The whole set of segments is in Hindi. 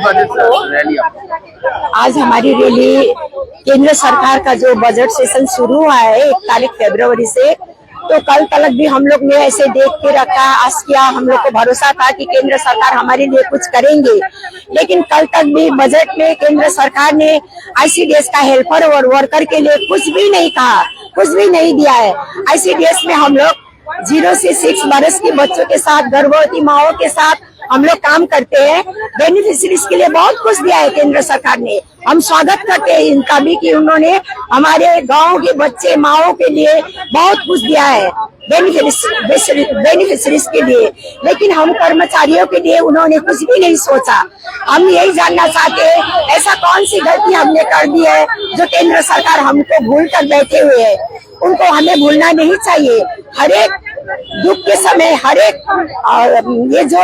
रैली? आज हमारी रैली केंद्र सरकार का जो बजट सेशन शुरू हुआ है 1 फरवरी से, तो कल तक भी हम लोग ने ऐसे देख के रखा, आस किया, हम लोग को भरोसा था कि केंद्र सरकार हमारे लिए कुछ करेंगे। लेकिन कल तक भी बजट में केंद्र सरकार ने ICDS का हेल्पर और वर्कर के लिए कुछ भी नहीं कहा, कुछ भी नहीं दिया है। ICDS में हम लोग 0 से 6 वर्ष के बच्चों के साथ, गर्भवती माओं के साथ हम लोग काम करते हैं। बेनिफिशियरीज के लिए बहुत कुछ दिया है केंद्र सरकार ने। हम स्वागत करते हैं इनका भी कि उन्होंने हमारे गांव के बच्चे माओं के लिए बहुत कुछ दिया है बेनिफिशियरीज के लिए। लेकिन हम कर्मचारियों के लिए उन्होंने कुछ भी नहीं सोचा। हम यही जानना चाहते हैं ऐसा कौन सी गलती हमने कर दी है जो केंद्र सरकार हमको भूल कर बैठे हुए है। उनको हमें भूलना नहीं चाहिए। हर एक दुख के समय, हर एक ये जो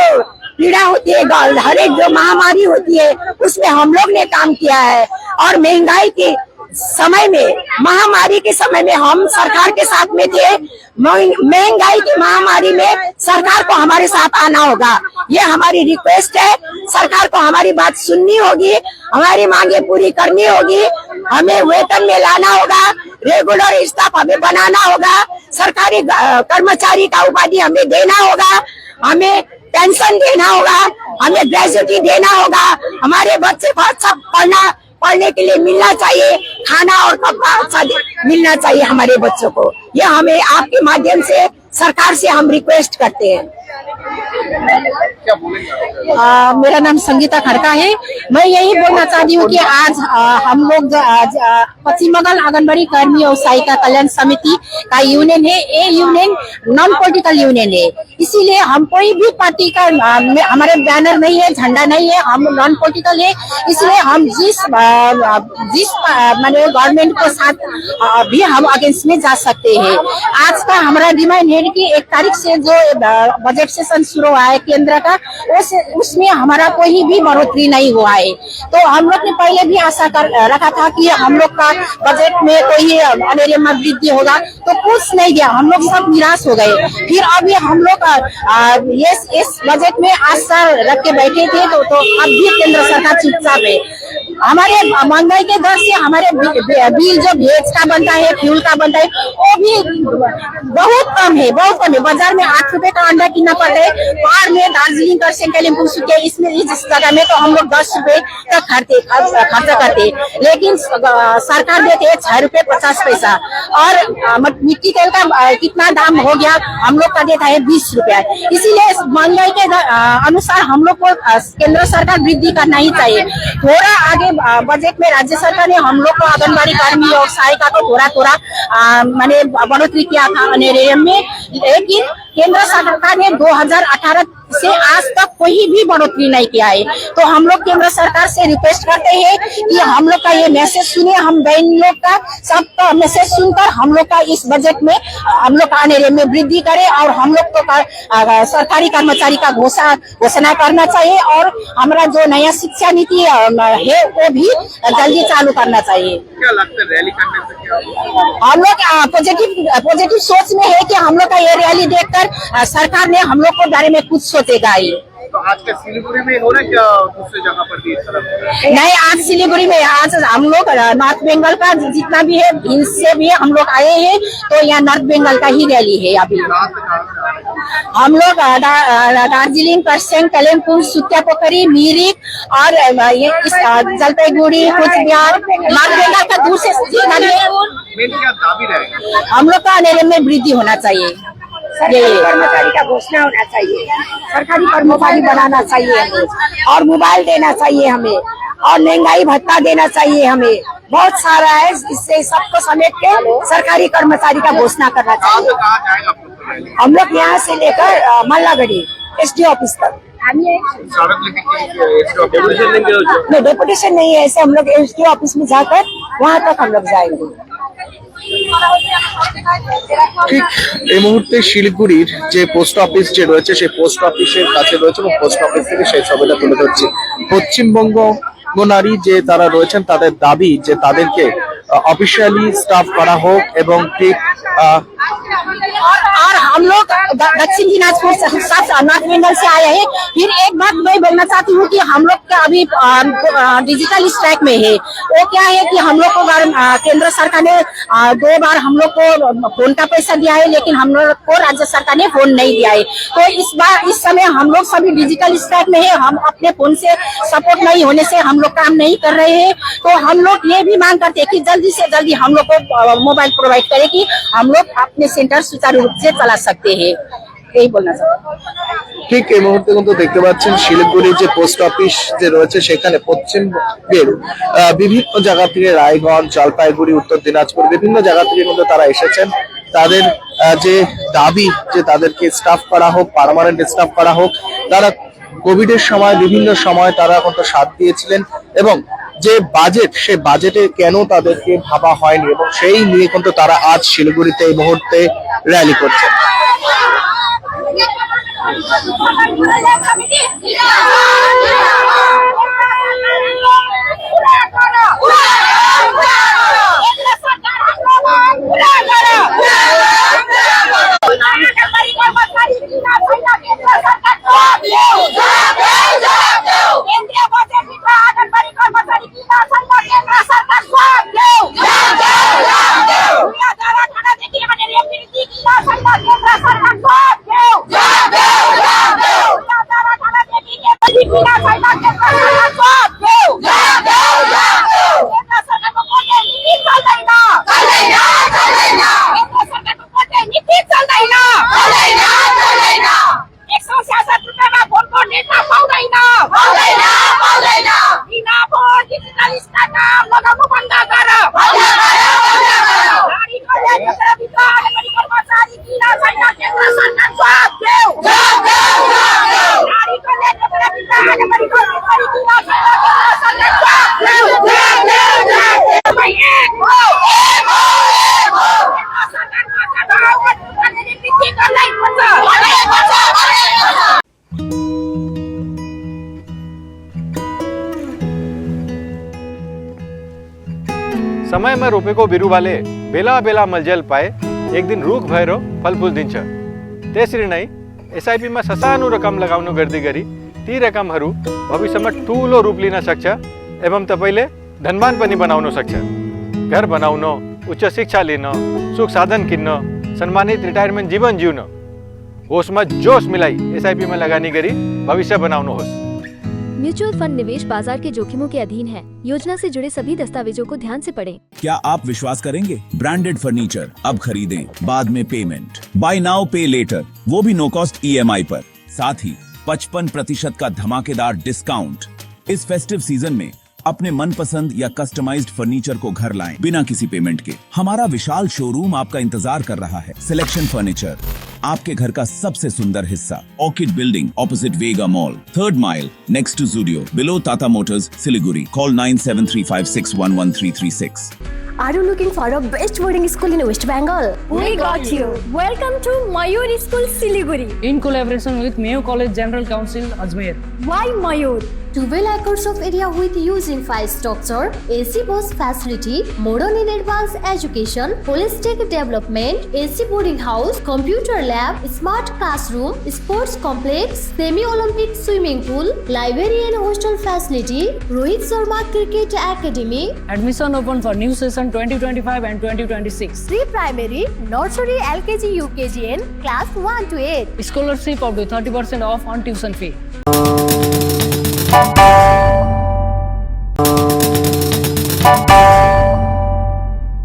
पीड़ा होती है, हर एक जो महामारी होती है, उसमें हम लोग ने काम किया है। और महंगाई के समय में, महामारी के समय में हम सरकार के साथ में थे। महंगाई की महामारी में सरकार को हमारे साथ आना होगा, ये हमारी रिक्वेस्ट है। सरकार को हमारी बात सुननी होगी, हमारी मांगे पूरी करनी होगी। हमें वेतन में लाना होगा, रेगुलर स्टाफ हमें बनाना होगा, सरकारी कर्मचारी का उपाधि हमें देना होगा, हमें पेंशन देना होगा, हमें ग्रेजुएटी देना होगा। हमारे बच्चे को अच्छा पढ़ने के लिए मिलना चाहिए, खाना और कपड़ा अच्छा मिलना चाहिए हमारे बच्चों को। ये हमें आपके माध्यम से सरकार से हम रिक्वेस्ट करते हैं। मेरा नाम संगीता खड़का है। मैं यही बोलना चाहती हूँ कि आज हम लोग पश्चिम बंगाल आंगनबाड़ी कर्मी और सहायिका कल्याण समिति का यूनियन है। ये यूनियन नॉन पॉलिटिकल यूनियन है, इसीलिए हम कोई भी पार्टी का हमारे बैनर नहीं है, झंडा नहीं है, हम नॉन पॉलिटिकल है। इसलिए हम जिस माने गवर्नमेंट के साथ भी हम अगेंस्ट में जा सकते हैं। आज का हमारा डिमांड है कि 1 तारीख से जो बजट सेशन शुरू हुआ है केंद्र का, उसमें हमारा कोई भी बढ़ोतरी नहीं हुआ है। तो हम लोग ने पहले भी आशा कर रखा था कि हम लोग का बजट में कोई अनेरे में वृद्धि होगा, तो कुछ नहीं दिया। हम लोग सब निराश हो गए। फिर अभी हम लोग इस बजट में आशा रख के बैठे थे, तो अब भी केंद्र सरकार चुपचाप है। हमारे महंगाई के दर से हमारे बिल जो भेज का बनता है, फ्यूल का बनता है, वो भी बहुत कम है, बहुत कम है। बाजार में 8 रुपए का अंडा कितना पड़ता है, बाहर में दार्जिलिंग कर कालिम्पोंग सुखे इसमें इस जगह में तो हम लोग 10 रुपए का खर्चा करते, लेकिन सरकार देते है 6 रुपए 50 पैसा। और मिट्टी तेल का कितना दाम हो गया, हम लोग का देता है 20 रुपया। इसीलिए महंगाई के अनुसार हम लोग को केंद्र सरकार वृद्धि करना ही चाहिए। थोड़ा आगे बजट में राज्य सरकार ने हम लोग को आंगनबाड़ी कर्मी और सहायिका को थोड़ा माने बढ़ोतरी किया था अनेरियम में, लेकिन केंद्र सरकार ने 2018 से आज तक कोई भी बढ़ोतरी नहीं किया है। तो हम लोग केंद्र सरकार से रिक्वेस्ट करते हैं कि हम लोग का ये मैसेज सुने, हम बहन लोग का सबका मैसेज सुनकर हम लोग का इस बजट में हम लोग का अनेरे में वृद्धि करें और हम लोग को सरकारी कर्मचारी का घोषणा करना चाहिए। और हमारा जो नया शिक्षा नीति है वो भी जल्दी चालू करना चाहिए। क्या लगता है रैली करने से क्या हम लोग पॉजिटिव सोच में है कि हम लोग का ये रैली देखकर सरकार ने हम लोग को बारे में कुछ सोचेगा ही। तो आज के सिलीगुड़ी में हो रहा है क्या दूसरे जगह पर भी इस तरह? नहीं, आज सिलीगुड़ी में, आज हम लोग नॉर्थ बंगाल का जितना भी है इनसे भी हम लोग आए हैं, तो यहाँ नॉर्थ बंगाल का ही रैली है। अभी हम लोग दार्जिलिंग, करसेंग, कालिम्पोंग, सुत्यापोखरी, मिरिक और ये जलपाईगुड़ी, कुचबिहार, नॉर्थ बंगाल का दूर से हम लोग का अनेरे में वृद्धि होना चाहिए। सरकारी कर्मचारी का घोषणा होना चाहिए, सरकारी कर्मचारी बनाना चाहिए हमें, और मोबाइल देना चाहिए हमें, और महंगाई भत्ता देना चाहिए हमें। बहुत सारा है, इससे सबको समेट के सरकारी कर्मचारी का घोषणा करना चाहिए। हम लोग यहाँ से लेकर मल्लागढ़ी SD ऑफिस तक। नहीं, डेपुटेशन नहीं है, ऐसे हम लोग SD ऑफिस में जाकर वहाँ तक हम लोग जाएंगे। ঠিক এই মুহূর্তে শিলিগুড়ির যে পোস্ট অফিস যে রয়েছে সেই পোস্ট অফিসের কাছে রয়েছে এবং পোস্ট অফিস থেকে সেই ছবিটা তুলে ধরছি। পশ্চিমবঙ্গ নারী যে তারা রয়েছেন তাদের দাবি যে তাদেরকে অফিসিয়ালি স্টাফ করা হোক এবং ঠিক और हम लोग दक्षिण दिनाजपुर सब नॉर्थ बंगाल से आए हैं। फिर एक बात मैं बोलना चाहती हूँ कि हम लोग का अभी डिजिटल स्ट्राइक में है। वो क्या है कि हम लोग को केंद्र सरकार ने 2 बार हम लोग को फोन का पैसा दिया है, लेकिन हम लोग को राज्य सरकार ने फोन नहीं दिया है। तो इस समय हम लोग सभी डिजिटल स्ट्राइक में है। हम अपने फोन से सपोर्ट नहीं होने से हम लोग काम नहीं कर रहे हैं। तो हम लोग ये भी मांग करते हैं कि जल्दी से जल्दी हम लोग को मोबाइल प्रोवाइड करें कि हम लोग अपने सेंटर सुचारू रूप से चला सकते हैं। यही बोलना चाहते हैं। ঠিক এই মুহূর্তে কিন্তু দেখতে পাচ্ছেন শিলিগুড়ি যে পোস্ট অফিস যে রয়েছে সেখানে পশ্চিমবঙ্গের বিভিন্ন জায়গা থেকে রায়গঞ্জ, জলপাইগুড়ি, উত্তর দিনাজপুর বিভিন্ন জায়গা থেকে কিন্তু তারা এসেছেন। তাদের যে দাবি যে তাদেরকে স্টাফ করা হোক, পার্মানেন্ট স্টাফ করা হোক। তারা কোভিডের সময় বিভিন্ন সময় তারা কিন্তু সাথ দিয়েছিলেন এবং যে বাজেট সে বাজেটে কেন তাদেরকে ভাবা হয়নি এবং সেই নিয়ে কিন্তু তারা আজ শিলিগুড়িতে এই মুহূর্তে র্যালি করছেন। समय में रोपे को बिरु वाले बेला बेला मलजल पाए एक दिन रूख भैरो फल फूल दिन तेसरी नहीं SIP में ससानु रकम लगाउनु गर्दी गरी ती रकम हरू भविष्य में ठूलो रूप लिन सक्छ एवं तपाईले धनवान पनि बनाउन सक्छ। घर बनाउन, उच्च शिक्षा लिन, सुख साधन किन्न, सम्मानित रिटायरमेंट जीवन जिउन, होश में जोश मिलाई SIP में लगानी गरी भविष्य बनाउनुहोस्। म्यूचुअल फंड निवेश बाजार के जोखिमों के अधीन है। योजना से जुड़े सभी दस्तावेजों को ध्यान से पढ़ें। क्या आप विश्वास करेंगे? ब्रांडेड फर्नीचर अब खरीदें, बाद में पेमेंट, बाय नाउ पे लेटर, वो भी नो कॉस्ट EMI पर, साथ ही 55% का धमाकेदार डिस्काउंट। इस फेस्टिव सीजन में अपने मनपसंद या कस्टमाइज्ड फर्नीचर को घर लाएं बिना किसी पेमेंट के। हमारा विशाल शोरूम आपका इंतजार कर रहा है। सिलेक्शन फर्नीचर, आपके घर का सबसे सुंदर हिस्सा। Orchid Building opposite Vega Mall, 3rd Mile next to Zudio, below Tata Motors, Siliguri. Call 9735611336। Are you looking for a best boarding school in West Bengal? We got you. Welcome to Mayur School, Siliguri. In collaboration with Mayo College General Council, Ajmer. Why Mayur? 12 acres of area with using 5 structure, AC bus facility, modern and advanced education, holistic development, AC boarding house, computer lab, smart classroom, sports complex, semi-Olympic swimming pool, library and hostel facility, Rohit Sharma Cricket Academy. Admission open for new session 2025 and 2026. Pre-primary, nursery, LKG, UKG and class 1 to 8. Scholarship up to 30% off on tuition fee.